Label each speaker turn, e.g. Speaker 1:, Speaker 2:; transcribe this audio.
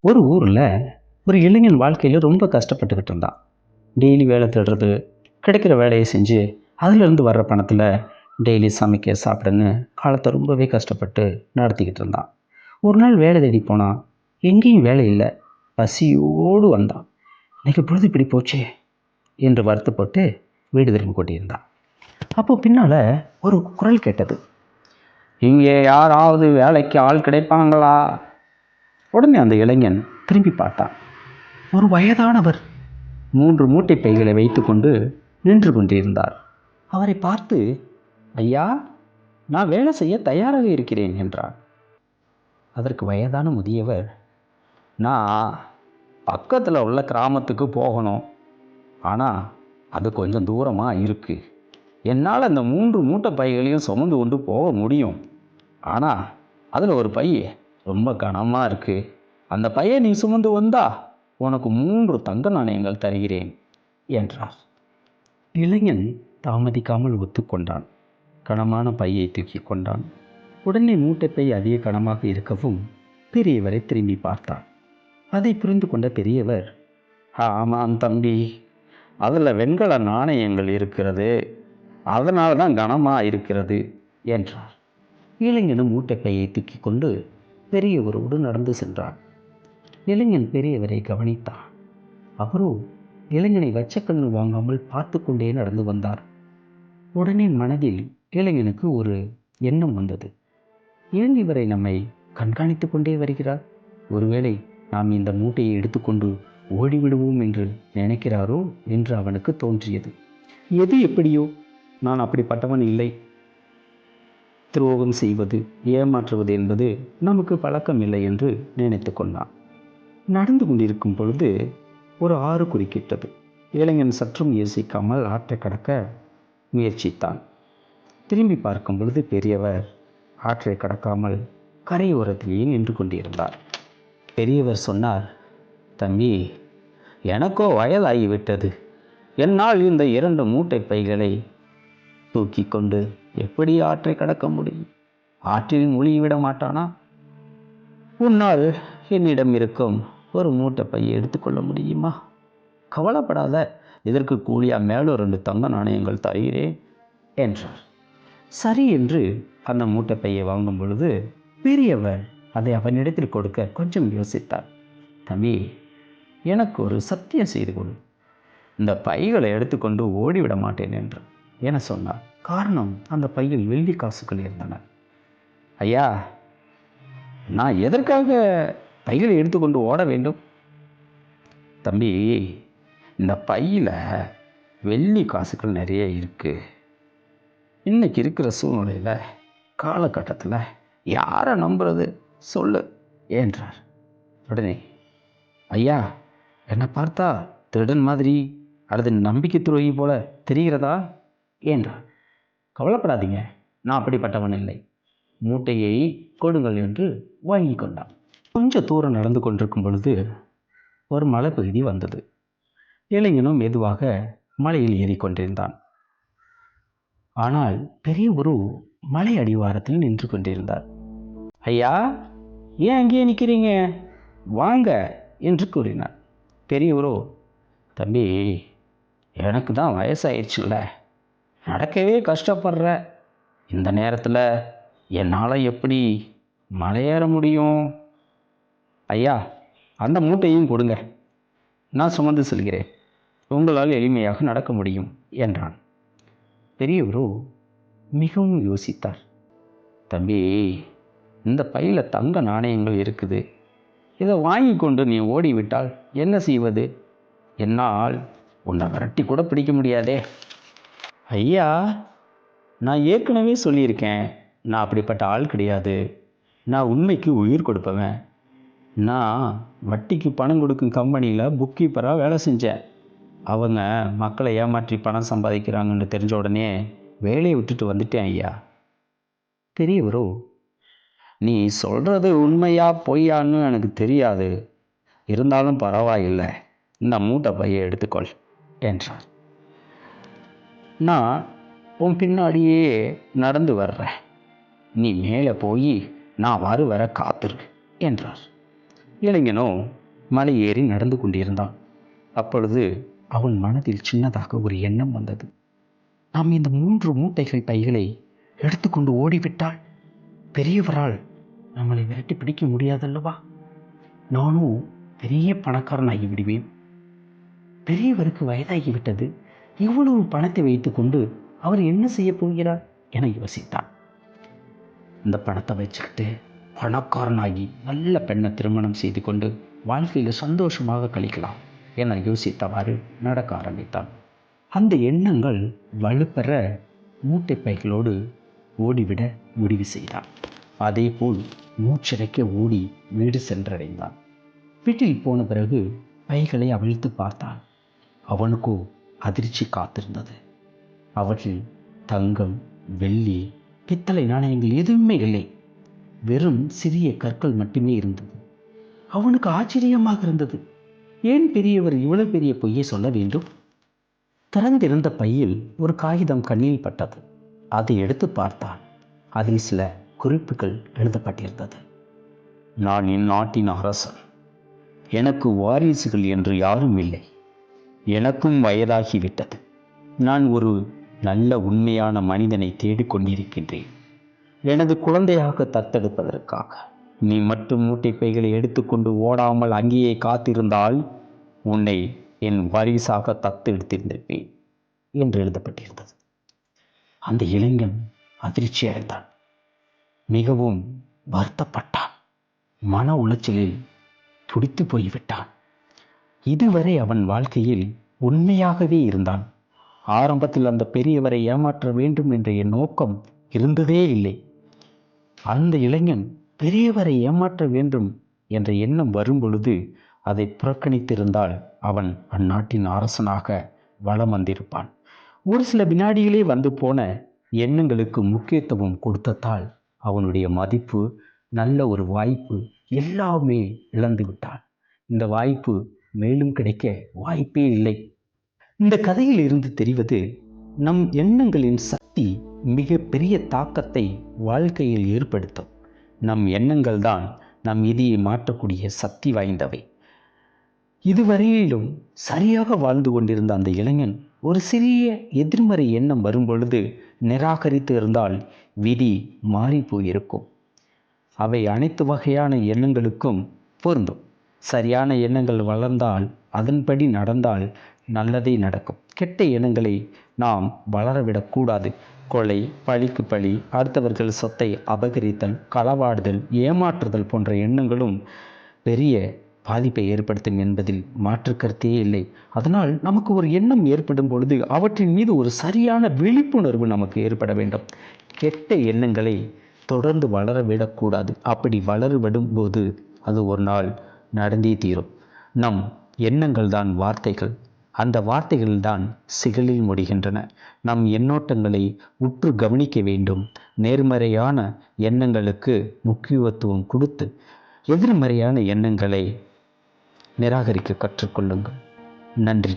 Speaker 1: ஒரு ஊரில் ஒரு இளைஞன் வாழ்க்கையில் ரொம்ப கஷ்டப்பட்டுக்கிட்டு இருந்தான். டெய்லி வேலை தேடுறது, கிடைக்கிற வேலையை செஞ்சு அதிலிருந்து வர்ற பணத்தில் டெய்லி சமைக்க சாப்பிடன்னு காலத்தை ரொம்பவே கஷ்டப்பட்டு நடத்திக்கிட்டு இருந்தான். ஒரு நாள் வேலை தேடி போனான். எங்கேயும் வேலை இல்லை. பசியோடு வந்தான். இன்னைக்கு பொழுது இப்படி போச்சே என்று வருத்தப்பட்டு வீடு திரும்பி கொண்டிருந்தான். அப்போ பின்னால் ஒரு குரல் கேட்டது. இங்கே யாராவது வேலைக்கு ஆள் கிடைப்பாங்களா? உடனே அந்த இளைஞன் திரும்பி பார்த்தான். ஒரு வயதானவர் 3 மூட்டை பைகளை வைத்துக்கொண்டு நின்று கொண்டிருந்தார். அவரை பார்த்து, ஐயா, நான் வேலை செய்ய தயாராக இருக்கிறேன் என்றார். அதற்கு வயதான முதியவர், நான் பக்கத்தில் உள்ள கிராமத்துக்கு போகணும், ஆனால் அது கொஞ்சம் தூரமாக இருக்குது. என்னால் அந்த 3 மூட்டை பைகளையும் சுமந்து கொண்டு போக முடியும். ஆனால் அதில் ஒரு பை ரொம்ப கனமாக இருக்குது. அந்த பையை நீ சுமந்து வந்தா உனக்கு 3 தங்க நாணயங்கள் தருகிறேன் என்றார். இளைஞன் தாமதிக்காமல் ஒத்துக்கொண்டான். கனமான பையை தூக்கி கொண்டான். உடனே மூட்டைப்பை அதிக கனமாக இருக்கவும் பெரியவரை திரும்பி பார்த்தான். அதை புரிந்து கொண்ட பெரியவர், ஆமாம் தம்பி, அதில் வெண்கல நாணயங்கள் இருக்கிறது, அதனால தான் கனமாக இருக்கிறது என்றார். இளைஞனும் மூட்டைப்பையை தூக்கி கொண்டு பெரியவரோடு நடந்து சென்றான். இளைஞன் பெரியவரை கவனித்தான். அவரோ இளைஞனை வச்சக்கண்ணு வாங்காமல் பார்த்து கொண்டே நடந்து வந்தார். உடனே மனதில் இளைஞனுக்கு ஒரு எண்ணம் வந்தது. ஏன் இவரை நம்மை கண்காணித்து கொண்டே வருகிறார்? ஒருவேளை நாம் இந்த மூட்டையை எடுத்துக்கொண்டு ஓடிவிடுவோம் என்று நினைக்கிறாரோ என்று அவனுக்கு தோன்றியது. எது எப்படியோ, நான் அப்படிப்பட்டவன் இல்லை. துரோகம் செய்வது, ஏமாற்றுவது என்பது நமக்கு பழக்கம் இல்லை என்று நினைத்து கொண்டான். நடந்து கொண்டிருக்கும் பொழுது ஒரு ஆறு குறுக்கிட்டது. இளைஞன் சற்றும் யோசிக்காமல் ஆற்றை கடக்க முயற்சித்தான். திரும்பி பார்க்கும் பொழுது பெரியவர் ஆற்றை கடக்காமல் கரையோரத்திலேயே நின்று கொண்டிருந்தார். பெரியவர் சொன்னார், தம்பி, எனக்கோ வயதாகிவிட்டது. என்னால் இந்த 2 மூட்டை பைகளை தூக்கி கொண்டு எப்படி ஆற்றை கடக்க முடியும்? ஆற்றில் மூழ்கிவிட மாட்டானா? உன்னால் என்னிடம் இருக்கும் ஒரு மூட்டை பையை எடுத்துக்கொள்ள முடியுமா? கவலைப்படாத, இதற்கு கூலியா மேலும் 2 தங்க நாணயங்கள் தருகிறேன் என்றார். சரி என்று அந்த மூட்டை பையை வாங்கும் பொழுது பெரியவர் அதை அவனிடத்தில் கொடுக்க கொஞ்சம் யோசித்தார். தம்பி, எனக்கு ஒரு சத்தியம் செய்து கொடு, இந்த பைகளை எடுத்துக்கொண்டு ஓடிவிட மாட்டேன் என்று என சொன்னார். காரணம், அந்த பையில் வெள்ளி காசுகள் இருந்தன. ஐயா, நான் எதற்காக பைகளை எடுத்துக்கொண்டு ஓட வேண்டும்? தம்பி, இந்த பையில் வெள்ளி காசுகள் நிறைய இருக்குது. இன்னைக்கு இருக்கிற சூழ்நிலையில், காலகட்டத்தில் யாரை நம்புறது சொல்லு என்றார். உடனே, ஐயா, என்னை பார்த்தா திருடன் மாதிரி அல்லது நம்பிக்கை துரோகி போல தெரிகிறதா என்றார். கவலைப்படாதீங்க, நான் அப்படிப்பட்டவன் இல்லை. மூட்டையை கொடுங்கள் என்று வாங்கி கொண்டான். கொஞ்சம் தூரம் நடந்து கொண்டிருக்கும் பொழுது ஒரு மலைப்பகுதி வந்தது. இளைஞனும் மெதுவாக மலையில் ஏறிக்கொண்டிருந்தான். ஆனால் பெரிய ஒரு மலை அடிவாரத்தில் நின்று கொண்டிருந்தார். ஐயா, ஏன் அங்கேயே நிற்கிறீங்க? வாங்க என்று கூறினார். பெரியவரோ, தம்பி, எனக்கு தான் வயசாயிடுச்சுல்ல, நடக்கவே கஷ்டப்படுற இந்த நேரத்தில் என்னால் எப்படி மலையேற முடியும்? ஐயா, அந்த மூட்டையும் கொடுங்க, நான் சுமந்து செல்கிறேன், உங்களால் எளிமையாக நடக்க முடியும் என்றான். பெரியவரோ மிகவும் யோசித்தார். தம்பி, இந்த பையில் தங்க நாணயங்கள் இருக்குது. இதை வாங்கி கொண்டு நீ ஓடிவிட்டால் என்ன செய்வது? என்னால் உன்னை விரட்டி கூட பிடிக்க முடியாதே. ஐயா, நான் ஏற்கனவே சொல்லியிருக்கேன், நான் அப்படிப்பட்ட ஆள் கிடையாது. நான் உண்மைக்கு உயிர் கொடுப்பவன். நான் வட்டிக்கு பணம் கொடுக்கும் கம்பெனியில் புக் கீப்பராக வேலை செஞ்சேன். அவங்க மக்களை ஏமாற்றி பணம் சம்பாதிக்கிறாங்கன்னு தெரிஞ்ச உடனே வேலையை விட்டுட்டு வந்துட்டேன் ஐயா. பெரியவரோ, நீ சொல்கிறது உண்மையா பொய்யான்னு எனக்கு தெரியாது, இருந்தாலும் பரவாயில்லை, இந்த மூட்டை பையை எடுத்துக்கொள் என்றார். நான் உன் பின்னாடியே நடந்து வர்றேன், நீ மேலே போய் நான் வர காத்துரு என்றார். இளைஞனோ மலை ஏறி நடந்து கொண்டிருந்தான். அப்பொழுது அவன் மனதில் சின்னதாக ஒரு எண்ணம் வந்தது. நாம் இந்த 3 மூட்டைகள் பைகளை எடுத்துக்கொண்டு ஓடிவிட்டால் பெரியவரால் நம்மளை விரட்டி பிடிக்க முடியாதல்லவா? நானும் பெரிய பணக்காரனாகி விடுவேன். பெரியவருக்கு வயதாகிவிட்டது. இவ்வளவு பணத்தை வைத்துக்கொண்டு அவர் என்ன செய்ய போகிறார் என யோசித்தான். இந்த பணத்தை வச்சுக்கிட்டு பணக்காரனாகி நல்ல பெண்ணை திருமணம் செய்து கொண்டு வாழ்க்கையில் சந்தோஷமாக கழிக்கலாம் என யோசித்தவாறு நடக்க ஆரம்பித்தான். அந்த எண்ணங்கள் வலுப்பெற மூட்டை பைகளோடு ஓடிவிட முடிவு செய்தான். அதேபோல் மூச்சிறைக்க ஓடி வீடு சென்றடைந்தான். வீட்டில் போன பிறகு பைகளை அவிழ்த்து பார்த்தான். அவனுக்கோ அதிர்ச்சி காத்திருந்தது. அவற்றில் தங்கம், வெள்ளி, பித்தளை நாணயங்கள் எதுவுமே இல்லை. வெறும் சிறிய கற்கள் மட்டுமே இருந்தது. அவனுக்கு ஆச்சரியமாக இருந்தது. ஏன் பெரியவர் இவ்வளவு பெரிய பொய்யை சொல்ல வேண்டும்? திறந்திருந்த பையில் ஒரு காகிதம் கண்ணில் பட்டது. அதை எடுத்து பார்த்தான். அதில் சில குறிப்புகள் எழுதப்பட்டிருந்தது. நான் இந்நாட்டின் அரசன். எனக்கு வாரிசுகள் என்று யாரும் இல்லை. எனக்கும் வயதாகிவிட்டது. நான் ஒரு நல்ல உண்மையான மனிதனை தேடிக்கொண்டிருக்கின்றேன். எனது குழந்தையாக தத்தெடுப்பதற்காக. நீ மட்டும் மூட்டை பைகளை எடுத்துக்கொண்டு ஓடாமல் அங்கேயே காத்திருந்தால் உன்னை என் வாரிசாக தத்தெடுத்திருந்திருப்பேன் என்று எழுதப்பட்டிருந்தது. அந்த இளைஞன் அதிர்ச்சி அடைந்தான். மிகவும் வருத்தப்பட்டான். மன உளைச்சலில் துடித்து போய்விட்டான். இதுவரை அவன் வாழ்க்கையில் உண்மையாகவே இருந்தான். ஆரம்பத்தில் அந்த பெரியவரை ஏமாற்ற வேண்டும் என்ற என் நோக்கம் இருந்ததே இல்லை. அந்த இளைஞன் பெரியவரை ஏமாற்ற வேண்டும் என்ற எண்ணம் வரும்பொழுது அதை புறக்கணித்திருந்தால் அவன் அந்நாட்டின் அரசனாக வலம் வந்திருப்பான். ஒரு சில வினாடிகளே வந்து போன எண்ணங்களுக்கு முக்கியத்துவம் கொடுத்ததால் அவனுடைய மதிப்பு, நல்ல ஒரு வாய்ப்பு எல்லாமே இழந்து விட்டான். இந்த வாய்ப்பு மேலும் கிடைக்க வாய்ப்பே இல்லை. இந்த கதையில் இருந்து தெரிவது, நம் எண்ணங்களின் சக்தி மிக பெரிய தாக்கத்தை வாழ்க்கையில் ஏற்படுத்தும். நம் எண்ணங்கள் தான் நம் விதியை மாற்றக்கூடிய சக்தி வாய்ந்தவை. இதுவரையிலும் சரியாக வாழ்ந்து கொண்டிருந்த அந்த இளைஞன் ஒரு சிறிய எதிர்மறை எண்ணம் வரும்பொழுது நிராகரித்து இருந்தால் விதி மாறி போயிருக்கும். அவை அனைத்து வகையான எண்ணங்களுக்கும் பொருந்தும். சரியான எண்ணங்கள் வளர்ந்தால், அதன்படி நடந்தால் நல்லதே நடக்கும். கெட்ட எண்ணங்களை நாம் வளரவிடக்கூடாது. கொலை, பழிக்கு பழி, அடுத்தவர்கள் சொத்தை அபகரித்தல், களவாடுதல், ஏமாற்றுதல் போன்ற எண்ணங்களும் பெரிய பாதிப்பை ஏற்படுத்தும் என்பதில் மாற்று கருத்தே இல்லை. அதனால் நமக்கு ஒரு எண்ணம் ஏற்படும் பொழுது அவற்றின் மீது ஒரு சரியான விழிப்புணர்வு நமக்கு ஏற்பட வேண்டும். கெட்ட எண்ணங்களை தொடர்ந்து வளரவிடக்கூடாது. அப்படி வளரவிடும் போது அது ஒரு நாள் நடந்தே தீரும். நம் எண்ணங்கள் தான் வார்த்தைகள். அந்த வார்த்தைகள் தான் சிகலில் முடிகின்றன. நம் எண்ணோட்டங்களை உற்று கவனிக்க வேண்டும். நேர்மறையான எண்ணங்களுக்கு முக்கியத்துவம் கொடுத்து எதிர்மறையான எண்ணங்களை நிராகரிக்க கற்றுக்கொள்ளுங்கள். நன்றி.